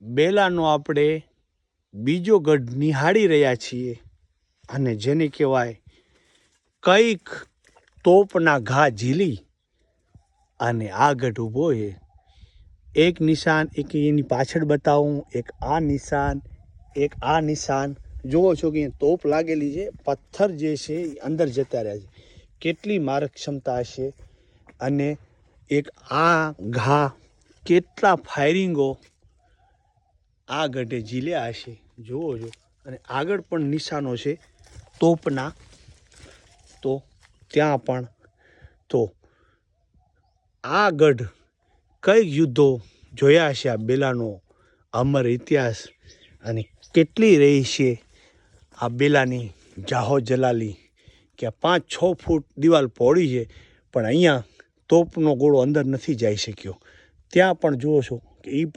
બેલાનો આપણે બીજો ગઢ નિહાળી રહ્યા છીએ અને જેને કહેવાય કંઈક તોપના ઘા ઝીલી અને આ ગઢ ઊભો છે. એક નિશાન એક એની પાછળ બતાવું, એક આ નિશાન, એક આ નિશાન. જુઓ છો કે તોપ લાગેલી છે, પથ્થર જે છે એ અંદર જતા રહ્યા છે. કેટલી મારક ક્ષમતા હશે. અને એક આ ઘા, કેટલા ફાયરિંગો આ ગઢે ઝીલ્યા હશે, જુઓ છો. અને આગળ પણ નિશાનો છે તોપના, તો ત્યાં પણ. તો આ ગઢ કઈ યુદ્ધો જોયા હશે આ બેલાનો અમર ઇતિહાસ, અને કેટલી રહી છે આ બેલાની જાહો જલાલી, કે 5-6 ફૂટ દિવાલ પહોળી છે, પણ અહીંયા તોપનો ગોળો અંદર નથી જઈ શક્યો. ત્યાં પણ જુઓ છો કે એ પણ